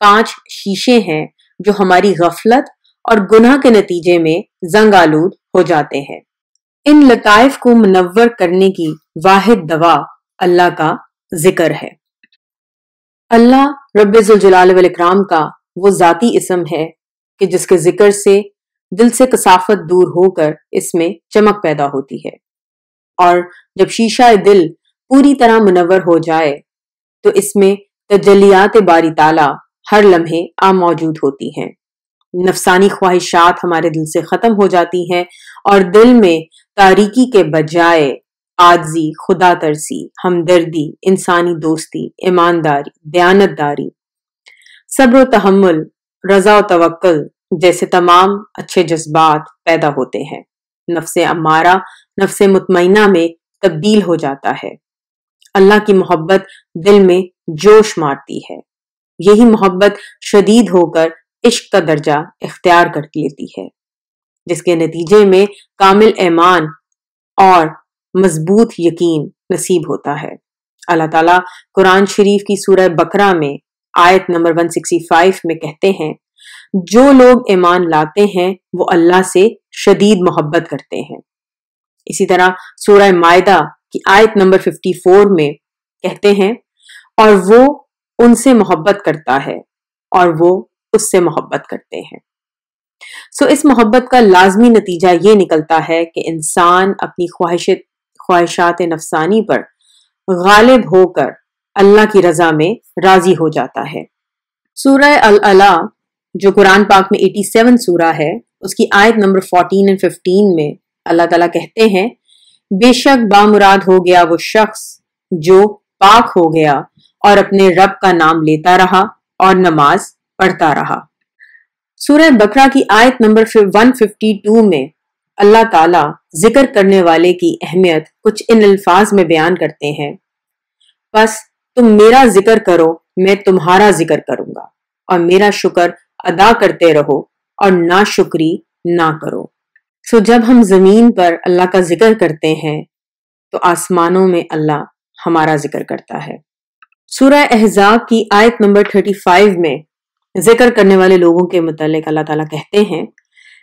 5 شیشے ہیں جو ہماری غفلت اور گناہ کے نتیجے میں زنگ آلود ہو جاتے ہیں۔ ان لطائف کو منور کرنے کی واحد دوا اللہ کا ذکر ہے۔ اللہ رب ذوالجلال والاکرام کا وہ ذاتی اسم ہے کہ جس کے ذکر سے دل سے کثافت دور ہو کر اس میں چمک پیدا ہوتی ہے، اور جب شیشہ دل پوری طرح منور ہو جائے تو اس میں تجلیات باری تعالیٰ ہر لمحے موجود ہوتی ہیں۔ نفسانی خواہشات ہمارے دل سے ختم ہو جاتی ہیں اور دل میں تاریکی کے بجائے عاجزی، خدا ترسی، ہمدردی، انسانی دوستی، ایمانداری، دیانتداری، صبر و تحمل، رضا و توکل جیسے تمام اچھے جذبات پیدا ہوتے ہیں۔ نفس امارہ نفس مطمئنہ میں تبدیل ہو جاتا ہے۔ اللہ کی محبت دل میں جوش مارتی ہے۔ یہی محبت شدید ہو کر عشق کا درجہ اختیار کر لیتی ہے، جس کے نتیجے میں کامل ایمان اور مضبوط یقین نصیب ہوتا ہے۔ اللہ تعالیٰ قرآن شریف کی سورہ بقرہ میں آیت نمبر 165 میں کہتے ہیں، جو لوگ ایمان لاتے ہیں وہ اللہ سے شدید محبت کرتے ہیں۔ اسی طرح سورہ مائدہ کی آیت نمبر 54 میں کہتے ہیں، اور وہ ان سے محبت کرتا ہے اور وہ اس سے محبت کرتے ہیں۔ اس محبت کا لازمی نتیجہ یہ نکلتا ہے کہ انسان اپنی خواہشات نفسانی پر غالب ہو کر اللہ کی رضا میں راضی ہو جاتا ہے۔ سورہ العلا جو قرآن پاک میں 87 سورہ ہے، اس کی آیت نمبر 14 اور 15 میں اللہ تعالیٰ کہتے ہیں، بے شک بامراد ہو گیا وہ شخص جو پاک ہو گیا اور اپنے رب کا نام لیتا رہا اور نماز پڑھتا رہا۔ سورہ بقرہ کی آیت نمبر 152 میں اللہ تعالیٰ ذکر کرنے والے کی اہمیت کچھ ان الفاظ میں بیان کرتے ہیں، بس تم میرا ذکر کرو میں تمہارا ذکر کروں گا، اور میرا شکر ادا کرتے رہو اور ناشکری نہ کرو۔ جب ہم زمین پر اللہ کا ذکر کرتے ہیں تو آسمانوں میں اللہ ہمارا ذکر کرتا ہے۔ سورہ احزاب کی آیت نمبر 35 میں ذکر کرنے والے لوگوں کے متعلق اللہ تعالیٰ کہتے ہیں،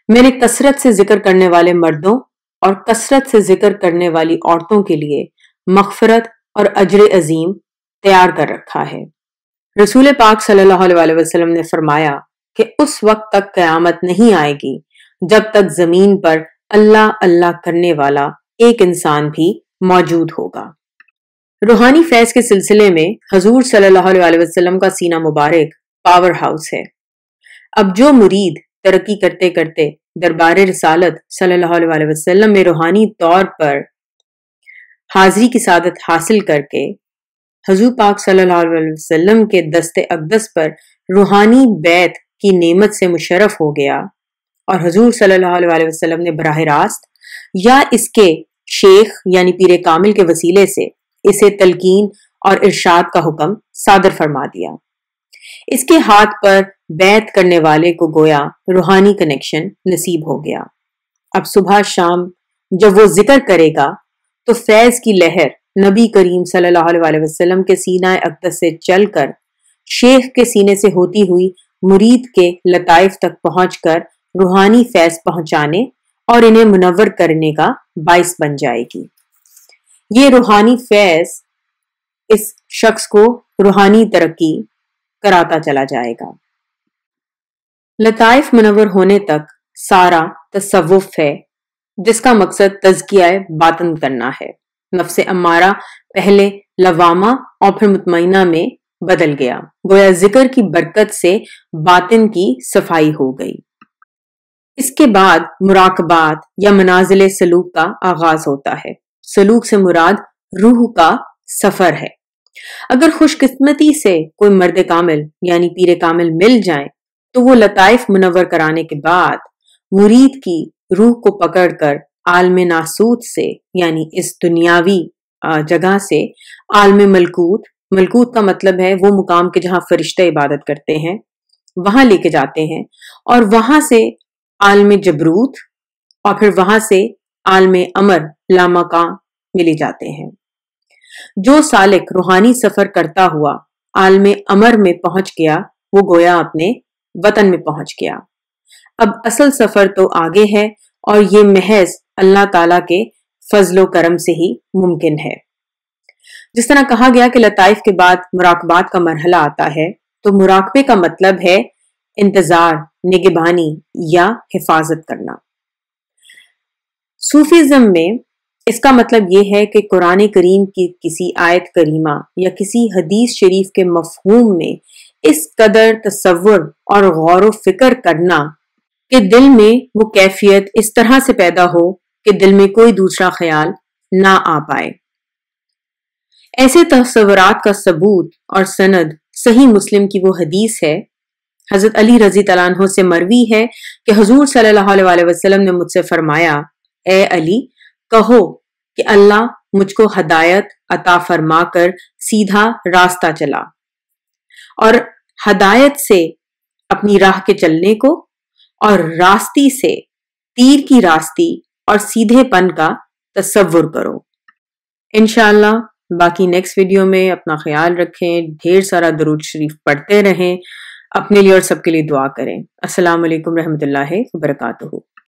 میں نے کثرت سے ذکر کرنے والے مردوں اور کثرت سے ذکر کرنے والی عورتوں کے لیے مغفرت اور اجر عظیم تیار کر رکھا ہے۔ رسول پاک صلی اللہ علیہ وسلم نے فرمایا کہ اس وقت تک قیامت نہیں آئے گی جب تک زمین پر اللہ اللہ کرنے والا ایک انسان بھی موجود ہوگا۔ روحانی فیض کے سلسلے میں حضور صلی اللہ علیہ وسلم کا سینہ مبارک پاور ہاؤس ہے۔ اب جو مرید ترقی کرتے کرتے دربار رسالت صلی اللہ علیہ وسلم میں روحانی طور پر حاضری کی سعادت حاصل کر کے حضور پاک صلی اللہ علیہ وسلم کے دست اقدس پر روحانی بیعت کی نعمت سے مشرف ہو گیا، اور حضور صلی اللہ علیہ وسلم نے براہ راست یا اس کے شیخ یعنی پیر کامل کے وسیلے سے اسے تلقین اور ارشاد کا حکم صادر فرما دیا۔ اس کے ہاتھ پر بیعت کرنے والے کو گویا روحانی کنیکشن نصیب ہو گیا۔ اب صبح شام جب وہ ذکر کرے گا تو فیض کی لہر نبی کریم صلی اللہ علیہ وسلم کے سینہ اقدس سے چل کر شیخ کے سینے سے ہوتی ہوئی مرید کے لطائف تک پہنچ کر روحانی فیض پہنچانے اور انہیں منور کرنے کا باعث بن جائے گی۔ یہ روحانی فیض اس شخص کو روحانی ترقی کراتا چلا جائے گا۔ لطائف منور ہونے تک سارا تصوف ہے، جس کا مقصد تزکیہ باطن کرنا ہے۔ نفس امارہ پہلے لوامہ اور پھر مطمئنہ میں بدل گیا، گویا ذکر کی برکت سے باطن کی صفائی ہو گئی۔ اس کے بعد مراقبات یا منازل سلوک کا آغاز ہوتا ہے۔ سلوک سے مراد روح کا سفر ہے۔ اگر خوش قسمتی سے کوئی مرد کامل یعنی پیر کامل مل جائیں تو وہ لطائف منور کرانے کے بعد مرید کی روح کو پکڑ کر عالم ناسوت سے یعنی اس دنیاوی جگہ سے عالم ملکوت، ملکوت کا مطلب ہے وہ مقام کے جہاں فرشتے عبادت کرتے ہیں، وہاں لے کے جاتے ہیں، اور وہاں سے عالم جبروت اور پھر وہاں سے عالم امر لامکان ملے جاتے ہیں۔ جو سالک روحانی سفر کرتا ہوا عالم امر میں پہنچ گیا وہ گویا اپنے وطن میں پہنچ گیا۔ اب اصل سفر تو آگے ہے اور یہ محض اللہ تعالیٰ کے فضل و کرم سے ہی ممکن ہے۔ جس طرح کہا گیا کہ لطائف کے بعد مراقبات کا مرحلہ آتا ہے، تو مراقبے کا مطلب ہے انتظار، نگہبانی یا حفاظت کرنا۔ صوفیزم میں اس کا مطلب یہ ہے کہ قرآن کریم کی کسی آیت کریمہ یا کسی حدیث شریف کے مفہوم میں اس قدر تصور اور غور و فکر کرنا کہ دل میں وہ کیفیت اس طرح سے پیدا ہو کہ دل میں کوئی دوسرا خیال نہ آ پائے۔ ایسے تصورات کا ثبوت اور سند صحیح مسلم کی وہ حدیث ہے، حضرت علی رضی اللہ عنہ سے مروی ہے کہ حضور صلی اللہ علیہ وسلم نے مجھ سے فرمایا، اے علی، کہو کہ اللہ مجھ کو ہدایت عطا فرما کر سیدھا راستہ چلا، اور ہدایت سے اپنی راہ کے چلنے کو، اور راستی سے تیر کی راستی اور سیدھے پن کا تصور کرو۔ انشاءاللہ باقی نیکسٹ ویڈیو میں اپنا خیال رکھیں، ڈھیر سارا درود شریف پڑھتے رہیں، اپنے لیے اور سب کے لیے دعا کریں۔ السلام علیکم رحمۃ اللہ وبرکاتہ۔